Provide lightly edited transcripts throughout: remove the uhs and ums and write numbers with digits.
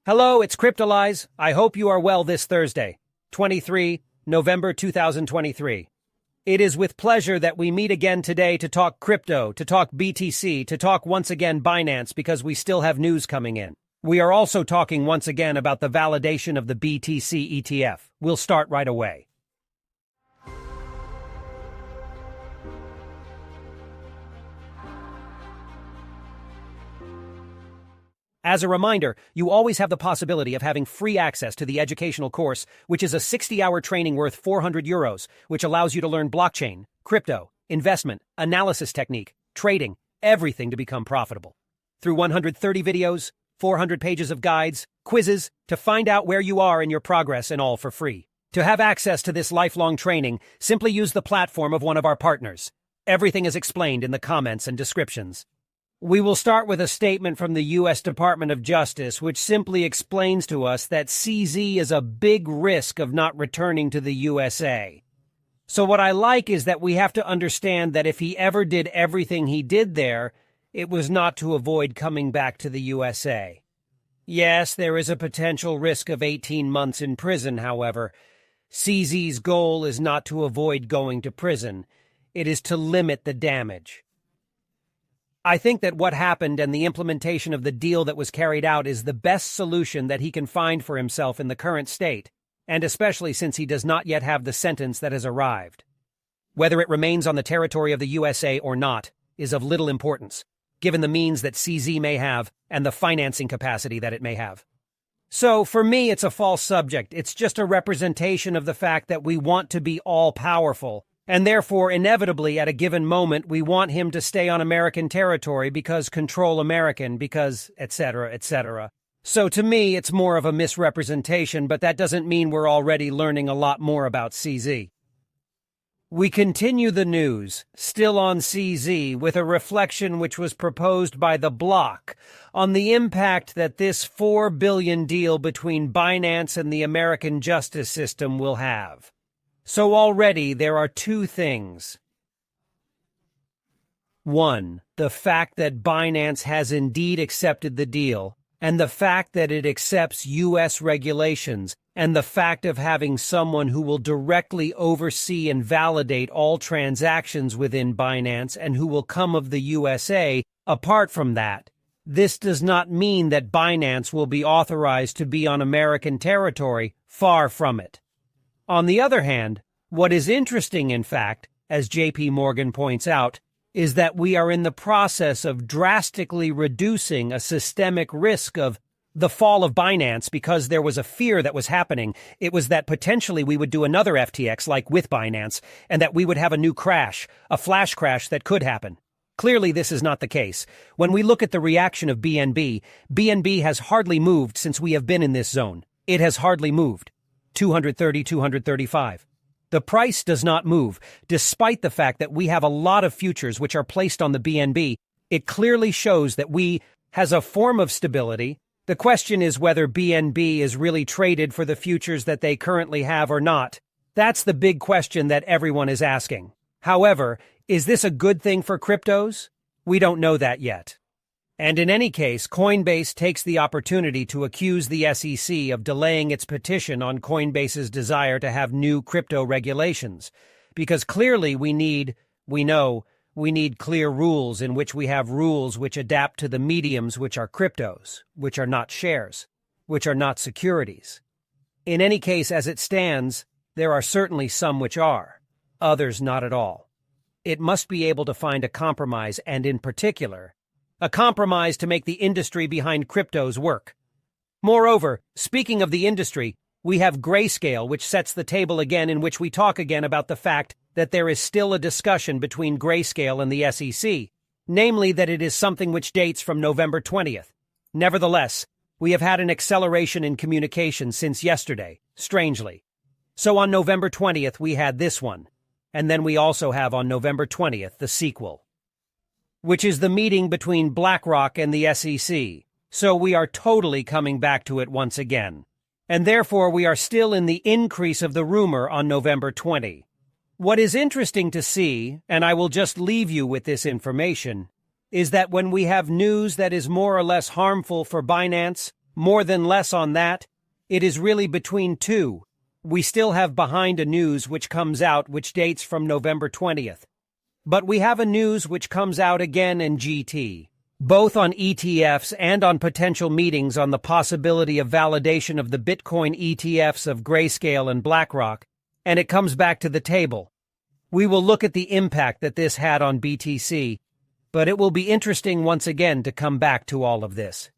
Hello, it's Cryptolyze. I hope you are well this Thursday, 23 November 2023. It is with pleasure that we meet again today to talk crypto, to talk BTC, to talk once again Binance because we still have news coming in. We are also talking once again about the validation of the BTC ETF. We'll start right away. As a reminder, you always have the possibility of having free access to the educational course, which is a 60-hour training worth €400, which allows you to learn blockchain, crypto, investment, analysis technique, trading, everything to become profitable. Through 130 videos, 400 pages of guides, quizzes, to find out where you are in your progress and all for free. To have access to this lifelong training, simply use the platform of one of our partners. Everything is explained in the comments and descriptions. We will start with a statement from the U.S. Department of Justice, which simply explains to us that CZ is a big risk of not returning to the USA. So what I like is that we have to understand that if he ever did everything he did there, it was not to avoid coming back to the USA. Yes, there is a potential risk of 18 months in prison, however. CZ's goal is not to avoid going to prison. It is to limit the damage. I think that what happened and the implementation of the deal that was carried out is the best solution that he can find for himself in the current state, and especially since he does not yet have the sentence that has arrived. Whether it remains on the territory of the USA or not is of little importance, given the means that CZ may have and the financing capacity that it may have. So, for me, it's a false subject. It's just a representation of the fact that we want to be all-powerful, and therefore, inevitably, at a given moment, we want him to stay on American territory because control American, because etc., etc. So to me, it's more of a misrepresentation, but that doesn't mean we're already learning a lot more about CZ. We continue the news, still on CZ, with a reflection which was proposed by the Block on the impact that this $4 billion deal between Binance and the American justice system will have. So already there are two things. One, the fact that Binance has indeed accepted the deal, and the fact that it accepts U.S. regulations, and the fact of having someone who will directly oversee and validate all transactions within Binance and who will come of the USA. Apart from that, this does not mean that Binance will be authorized to be on American territory, far from it. On the other hand, what is interesting, in fact, as J.P. Morgan points out, is that we are in the process of drastically reducing a systemic risk of the fall of Binance because there was a fear that was happening. It was that potentially we would do another FTX like with Binance, and that we would have a new crash, a flash crash that could happen. Clearly, this is not the case. When we look at the reaction of BNB, BNB has hardly moved since we have been in this zone. It has hardly moved. 230, 235. The price does not move, despite the fact that we have a lot of futures which are placed on the BNB. It clearly shows that we has a form of stability. The question is whether BNB is really traded for the futures that they currently have or not. That's the big question that everyone is asking. However, is this a good thing for cryptos? We don't know that yet. And in any case, Coinbase takes the opportunity to accuse the SEC of delaying its petition on Coinbase's desire to have new crypto regulations, because clearly we need clear rules in which we have rules which adapt to the mediums which are cryptos, which are not shares, which are not securities. In any case, as it stands, there are certainly some which are, others not at all. It must be able to find a compromise, and in particular, a compromise to make the industry behind cryptos work. Moreover, speaking of the industry, we have Grayscale, which sets the table again, in which we talk again about the fact that there is still a discussion between Grayscale and the SEC, namely that it is something which dates from November 20th. Nevertheless, we have had an acceleration in communication since yesterday, strangely. So on November 20th we had this one, and then we also have on November 20th the sequel, which is the meeting between BlackRock and the SEC. So we are totally coming back to it once again. And therefore we are still in the increase of the rumor on November 20. What is interesting to see, and I will just leave you with this information, is that when we have news that is more or less harmful for Binance, More than less on that. It is really between two. We still have behind a news which comes out which dates from November 20th. But we have a news which comes out again in GT, both on ETFs and on potential meetings on the possibility of validation of the Bitcoin ETFs of Grayscale and BlackRock, and it comes back to the table. We will look at the impact that this had on BTC, but it will be interesting once again to come back to all of this.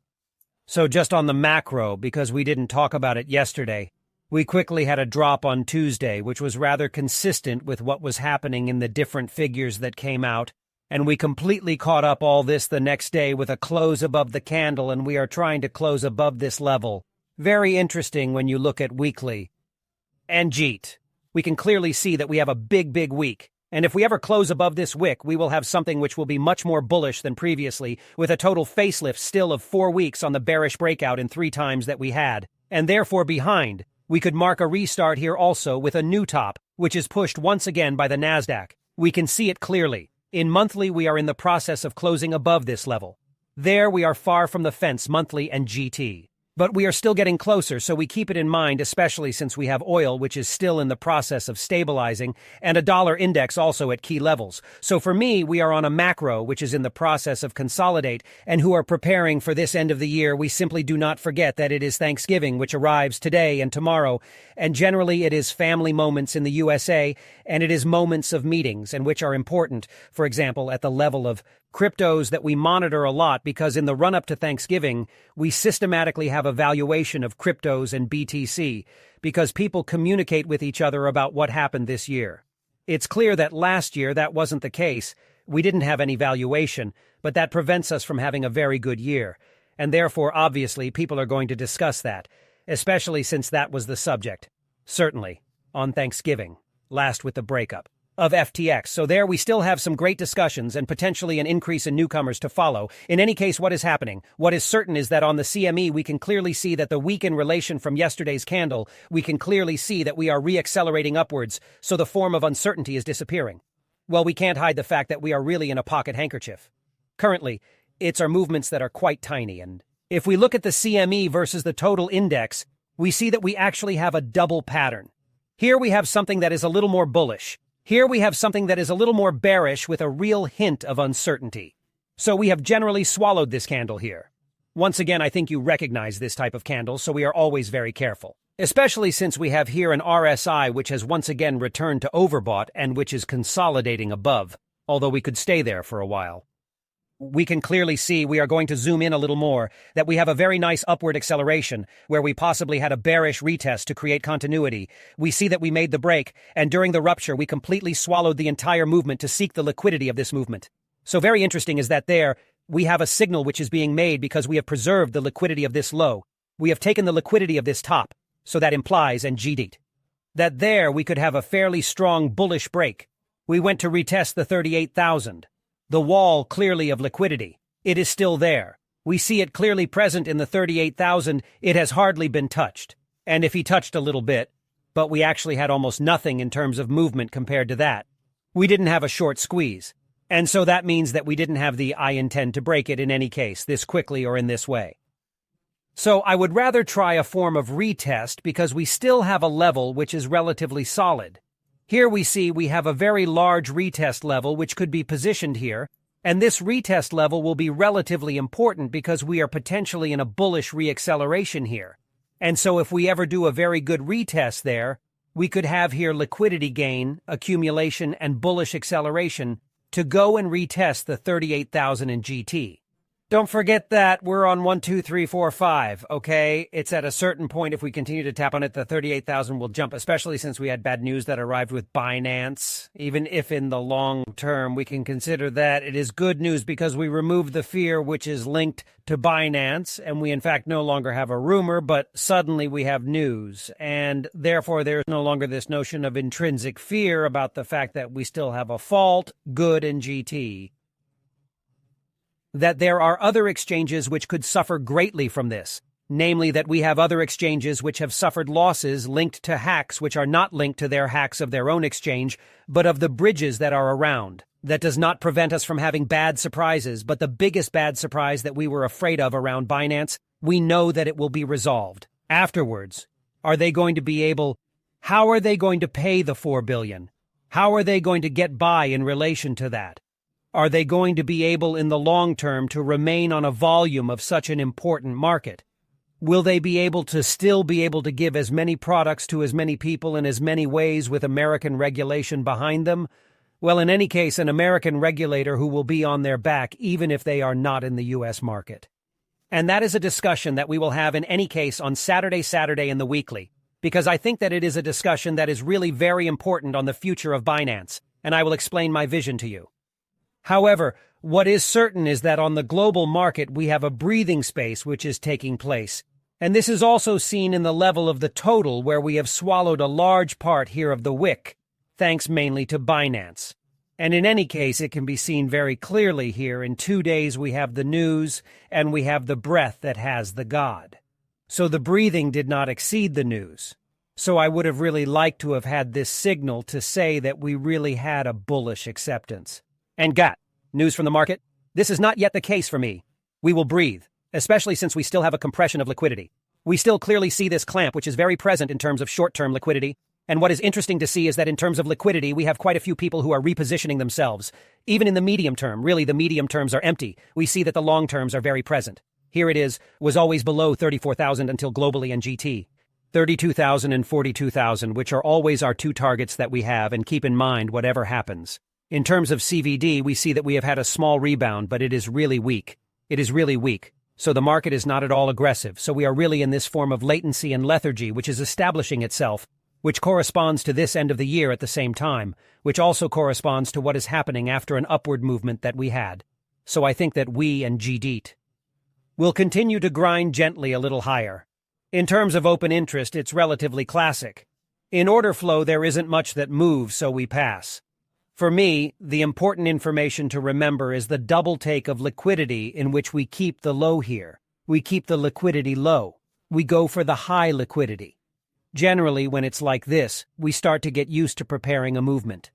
So just on the macro, because we didn't talk about it yesterday, we quickly had a drop on Tuesday, which was rather consistent with what was happening in the different figures that came out, and we completely caught up all this the next day with a close above the candle, and we are trying to close above this level. Very interesting when you look at weekly. And JEET. We can clearly see that we have a big week. And if we ever close above this wick, we will have something which will be much more bullish than previously, with a total facelift still of 4 weeks on the bearish breakout in 3 times that we had. And therefore behind, we could mark a restart here also with a new top, which is pushed once again by the Nasdaq. We can see it clearly. In monthly, we are in the process of closing above this level. There we are far from the fence monthly and GT. But we are still getting closer, so we keep it in mind, especially since we have oil, which is still in the process of stabilizing, and a dollar index also at key levels. So for me, we are on a macro, which is in the process of consolidate, and who are preparing for this end of the year. We simply do not forget that it is Thanksgiving, which arrives today and tomorrow, and generally it is family moments in the USA, and it is moments of meetings, and which are important, for example, at the level of cryptos that we monitor a lot, because in the run-up to Thanksgiving, we systematically have a valuation of cryptos and BTC, because people communicate with each other about what happened this year. It's clear that last year that wasn't the case. We didn't have any valuation, but that prevents us from having a very good year. And therefore, obviously, people are going to discuss that, especially since that was the subject. Certainly, on Thanksgiving, last with the breakup of FTX. So there we still have some great discussions and potentially an increase in newcomers to follow. In any case, what is happening? What is certain is that on the CME, we can clearly see that the week in relation from yesterday's candle, we can clearly see that we are re-accelerating upwards, so the form of uncertainty is disappearing. Well, we can't hide the fact that we are really in a pocket handkerchief. Currently, it's our movements that are quite tiny, and if we look at the CME versus the total index, we see that we actually have a double pattern. Here we have something that is a little more bullish. Here we have something that is a little more bearish with a real hint of uncertainty. So we have generally swallowed this candle here. Once again, I think you recognize this type of candle, so we are always very careful. Especially since we have here an RSI which has once again returned to overbought and which is consolidating above, although we could stay there for a while. We can clearly see, we are going to zoom in a little more, that we have a very nice upward acceleration where we possibly had a bearish retest to create continuity. We see that we made the break, and during the rupture we completely swallowed the entire movement to seek the liquidity of this movement. So very interesting is that there, we have a signal which is being made because we have preserved the liquidity of this low. We have taken the liquidity of this top, so that implies, and GDT, that there we could have a fairly strong bullish break. We went to retest the 38,000. The wall clearly of liquidity. It is still there. We see it clearly present in the 38,000. It has hardly been touched. And if he touched a little bit, but we actually had almost nothing in terms of movement compared to that. We didn't have a short squeeze. And so that means that we didn't have the I intend to break it in any case, this quickly or in this way. So I would rather try a form of retest because we still have a level which is relatively solid. Here we see we have a very large retest level which could be positioned here, and this retest level will be relatively important because we are potentially in a bullish reacceleration here. And so if we ever do a very good retest there, we could have here liquidity gain, accumulation, and bullish acceleration to go and retest the 38,000 in GT. Don't forget that we're on 1, 2, 3, 4, 5, okay? It's at a certain point, if we continue to tap on it, the 38,000 will jump, especially since we had bad news that arrived with Binance. Even if in the long term we can consider that it is good news because we removed the fear which is linked to Binance, and we in fact no longer have a rumor, but suddenly we have news. And therefore there's no longer this notion of intrinsic fear about the fact that we still have a fault, good in GT. That there are other exchanges which could suffer greatly from this, namely that we have other exchanges which have suffered losses linked to hacks which are not linked to their hacks of their own exchange, but of the bridges that are around. That does not prevent us from having bad surprises, but the biggest bad surprise that we were afraid of around Binance We know that it will be resolved. Afterwards, how are they going to pay the $4 billion? How are they going to get by in relation to that? Are they going to be able in the long term to remain on a volume of such an important market? Will they be able to still be able to give as many products to as many people in as many ways with American regulation behind them? Well, in any case, an American regulator who will be on their back even if they are not in the U.S. market. And that is a discussion that we will have in any case on Saturday in the weekly, because I think that it is a discussion that is really very important on the future of Binance, and I will explain my vision to you. However, what is certain is that on the global market we have a breathing space which is taking place, and this is also seen in the level of the total where we have swallowed a large part here of the wick, thanks mainly to Binance. And in any case, it can be seen very clearly here. In 2 days we have the news, and we have the breath that has the God. So the breathing did not exceed the news. So I would have really liked to have had this signal to say that we really had a bullish acceptance. And news from the market? This is not yet the case for me. We will breathe, especially since we still have a compression of liquidity. We still clearly see this clamp, which is very present in terms of short-term liquidity. And what is interesting to see is that in terms of liquidity, we have quite a few people who are repositioning themselves. Even in the medium term, really the medium terms are empty. We see that the long terms are very present. Here it was always below 34,000 until globally and GT. 32,000 and 42,000, which are always our two targets that we have, and keep in mind whatever happens. In terms of CVD, we see that we have had a small rebound, but it is really weak. It is really weak. So the market is not at all aggressive. So we are really in this form of latency and lethargy, which is establishing itself, which corresponds to this end of the year at the same time, which also corresponds to what is happening after an upward movement that we had. So I think that we and GDT will continue to grind gently a little higher. In terms of open interest, it's relatively classic. In order flow, there isn't much that moves, so we pass. For me, the important information to remember is the double take of liquidity in which we keep the low here. We keep the liquidity low. We go for the high liquidity. Generally, when it's like this, we start to get used to preparing a movement.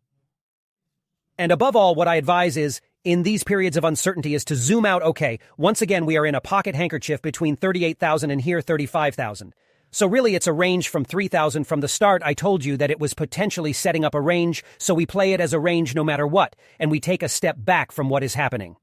And above all, what I advise is, in these periods of uncertainty, is to zoom out. Okay, once again, we are in a pocket handkerchief between 38,000 and here 35,000. So really, it's a range from 3,000 from the start. I told you that it was potentially setting up a range, so we play it as a range no matter what, and we take a step back from what is happening,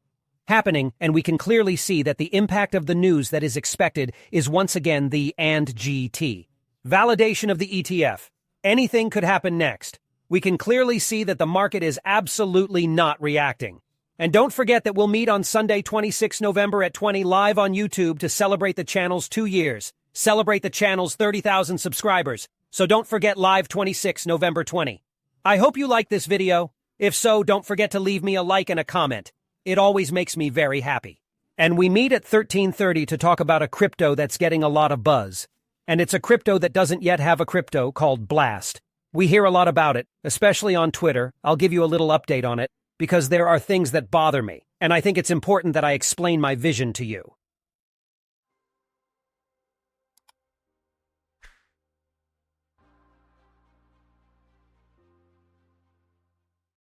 and we can clearly see that the impact of the news that is expected is once again the and GT. Validation of the ETF. Anything could happen next. We can clearly see that the market is absolutely not reacting. And don't forget that we'll meet on Sunday, 26 November at 20 live on YouTube to celebrate the channel's 2 years. Celebrate the channel's 30,000 subscribers. So don't forget live 26 November 20. I hope you liked this video. If so, don't forget to leave me a like and a comment. It always makes me very happy. And we meet at 13:30 to talk about a crypto that's getting a lot of buzz. And it's a crypto that doesn't yet have a crypto called Blast. We hear a lot about it, especially on Twitter. I'll give you a little update on it, because there are things that bother me, and I think it's important that I explain my vision to you.